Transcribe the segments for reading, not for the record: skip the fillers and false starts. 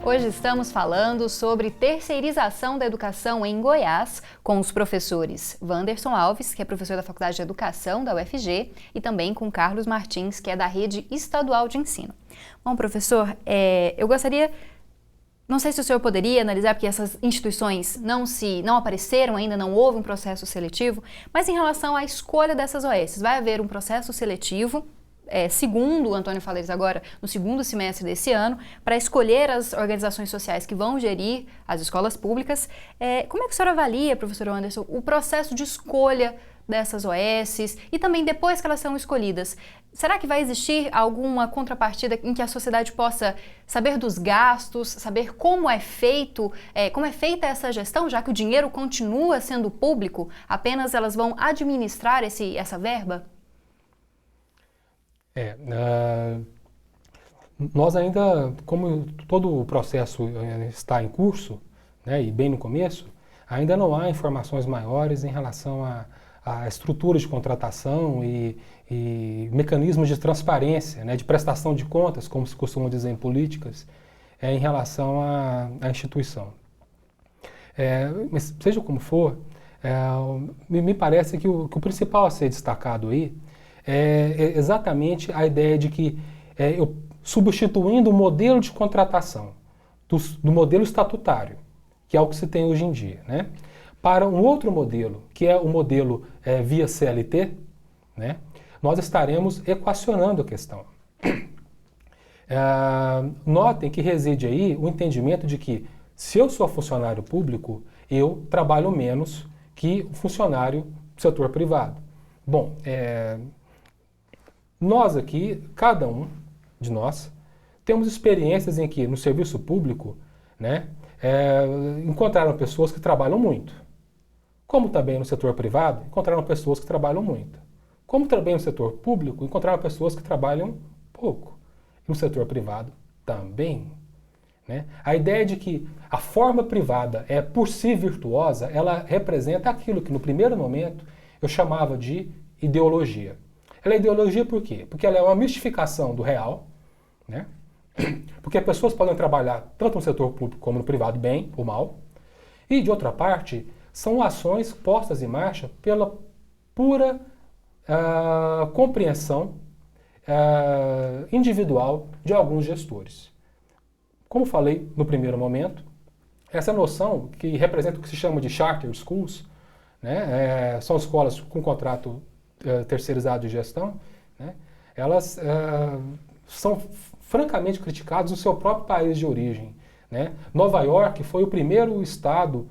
Hoje estamos falando sobre terceirização da educação em Goiás com os professores Wanderson Alves, que é professor da Faculdade de Educação da UFG, e também com Carlos Martins, que é da Rede Estadual de Ensino. Bom, professor, eu gostaria, não sei se o senhor poderia analisar, porque essas instituições não apareceram ainda, não houve um processo seletivo, mas em relação à escolha dessas OS, vai haver um processo seletivo, segundo o Antônio Faleres agora, no segundo semestre desse ano, para escolher as organizações sociais que vão gerir as escolas públicas. Como é que o senhor avalia, professor Wanderson, o processo de escolha dessas OSs e também depois que elas são escolhidas? Será que vai existir alguma contrapartida em que a sociedade possa saber dos gastos, saber como é feita essa gestão, já que o dinheiro continua sendo público, apenas elas vão administrar essa verba? Nós ainda, como todo o processo está em curso, né, e bem no começo, ainda não há informações maiores em relação à estrutura de contratação e mecanismos de transparência, né, de prestação de contas, como se costuma dizer em políticas, em relação à instituição. Mas seja como for, me parece que o principal a ser destacado aí é exatamente a ideia de que substituindo o modelo de contratação do modelo estatutário, que é o que se tem hoje em dia, né, para um outro modelo, que é o modelo via CLT, né, nós estaremos equacionando a questão. Notem que reside aí o entendimento de que, se eu sou funcionário público, eu trabalho menos que o funcionário do setor privado. Bom, nós aqui, cada um de nós, temos experiências em que no serviço público, né, encontraram pessoas que trabalham muito. Como também no setor privado, encontraram pessoas que trabalham muito. Como também no setor público, encontraram pessoas que trabalham pouco. E no setor privado também. Né? A ideia de que a forma privada é por si virtuosa, ela representa aquilo que no primeiro momento eu chamava de ideologia. Ela é ideologia por quê? Porque ela é uma mistificação do real, né? Porque as pessoas podem trabalhar tanto no setor público como no privado, bem ou mal. E, de outra parte, são ações postas em marcha pela pura compreensão individual de alguns gestores. Como falei no primeiro momento, essa noção que representa o que se chama de charter schools, né, são escolas com contrato terceirizado de gestão, né, elas são francamente criticadas no seu próprio país de origem. Né? Nova York foi o primeiro estado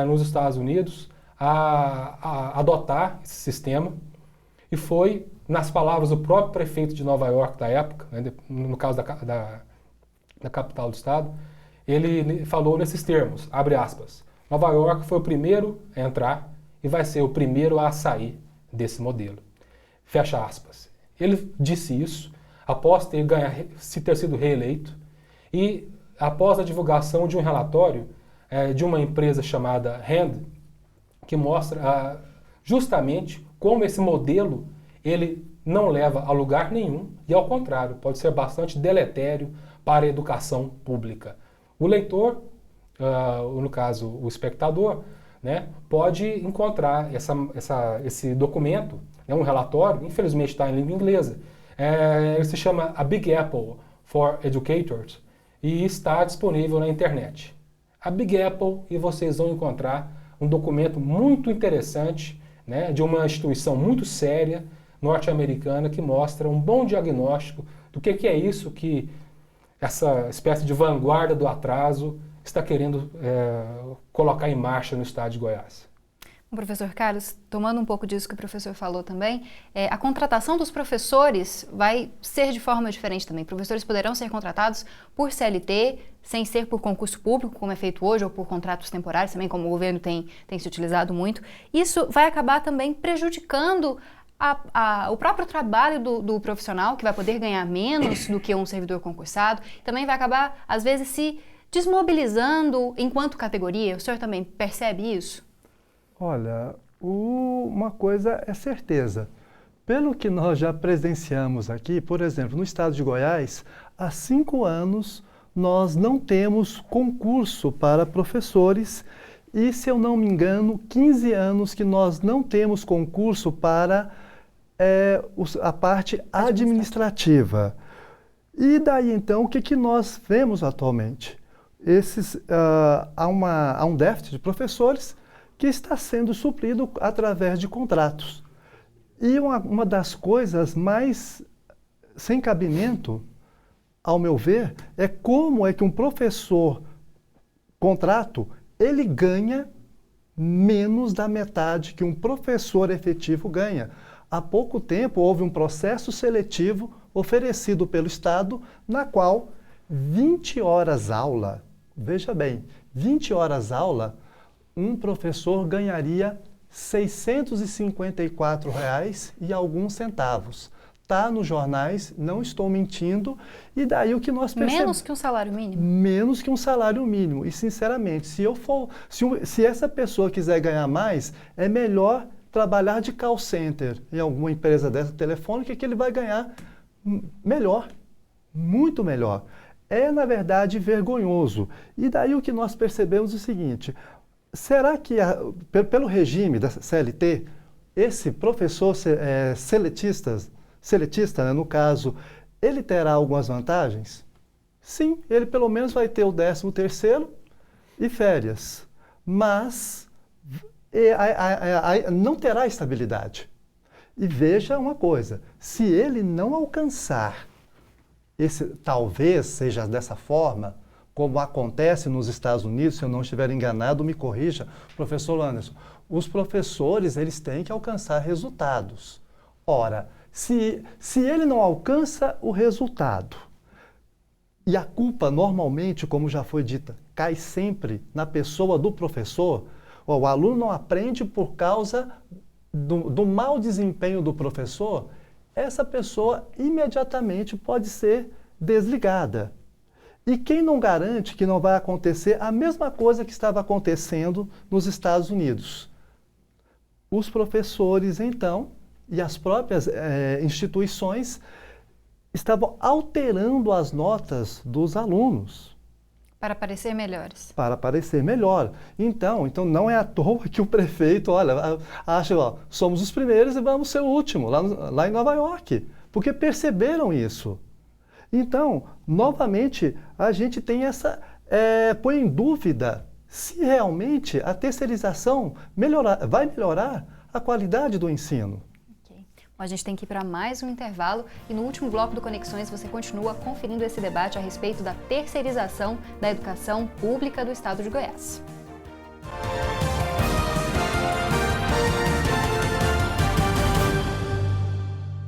nos Estados Unidos a adotar esse sistema e foi, nas palavras do próprio prefeito de Nova York da época, né, no caso da capital do estado, ele falou nesses termos, abre aspas, Nova York foi o primeiro a entrar e vai ser o primeiro a sair desse modelo. Fecha aspas. Ele disse isso após ter sido reeleito e após a divulgação de um relatório de uma empresa chamada Rand, que mostra justamente como esse modelo ele não leva a lugar nenhum e, ao contrário, pode ser bastante deletério para a educação pública. O leitor, no caso o espectador, né, pode encontrar esse documento, um relatório, infelizmente está em língua inglesa, ele se chama A Big Apple for Educators e está disponível na internet. A Big Apple, e vocês vão encontrar um documento muito interessante, né, de uma instituição muito séria norte-americana que mostra um bom diagnóstico do que é isso que essa espécie de vanguarda do atraso está querendo colocar em marcha no estado de Goiás. Professor Carlos, tomando um pouco disso que o professor falou também, a contratação dos professores vai ser de forma diferente também. Professores poderão ser contratados por CLT, sem ser por concurso público, como é feito hoje, ou por contratos temporários também, como o governo tem se utilizado muito. Isso vai acabar também prejudicando o próprio trabalho do profissional, que vai poder ganhar menos do que um servidor concursado. Também vai acabar, às vezes, se desmobilizando enquanto categoria. O senhor também percebe isso? Olha, uma coisa é certeza. Pelo que nós já presenciamos aqui, por exemplo, no estado de Goiás, há 5 anos nós não temos concurso para professores e, se eu não me engano, 15 anos que nós não temos concurso para a parte administrativa. E daí, então, o que nós vemos atualmente? Há um déficit de professores que está sendo suprido através de contratos. E uma das coisas mais sem cabimento, ao meu ver, é como é que um professor contrato, ele ganha menos da metade que um professor efetivo ganha. Há pouco tempo houve um processo seletivo oferecido pelo Estado, na qual 20 horas aula, veja bem, 20 horas aula, um professor ganharia R$ 654 e alguns centavos. Está nos jornais, não estou mentindo, e daí o que nós percebemos... Menos que um salário mínimo? Menos que um salário mínimo. E, sinceramente, se essa pessoa quiser ganhar mais, é melhor trabalhar de call center em alguma empresa dessa telefônica, que ele vai ganhar melhor, muito melhor. É, na verdade, vergonhoso. E daí o que nós percebemos é o seguinte: será que, pelo regime da CLT, esse professor seletista, né, no caso, ele terá algumas vantagens? Sim, ele pelo menos vai ter o 13º e férias, mas não terá estabilidade. E veja uma coisa, se ele não alcançar talvez seja dessa forma, como acontece nos Estados Unidos, se eu não estiver enganado, me corrija, professor Anderson, os professores, eles têm que alcançar resultados. Ora, se ele não alcança o resultado, e a culpa normalmente, como já foi dita, cai sempre na pessoa do professor, o aluno não aprende por causa do mau desempenho do professor, essa pessoa imediatamente pode ser desligada. E quem não garante que não vai acontecer a mesma coisa que estava acontecendo nos Estados Unidos? Os professores, então, e as próprias instituições estavam alterando as notas dos alunos. Para parecer melhores. Para parecer melhor. Então não é à toa que o prefeito, olha, acha, ó, somos os primeiros e vamos ser o último, lá em Nova York, porque perceberam isso. Então, novamente, a gente tem põe em dúvida se realmente a terceirização vai melhorar a qualidade do ensino. A gente tem que ir para mais um intervalo e no último bloco do Conexões você continua conferindo esse debate a respeito da terceirização da educação pública do estado de Goiás.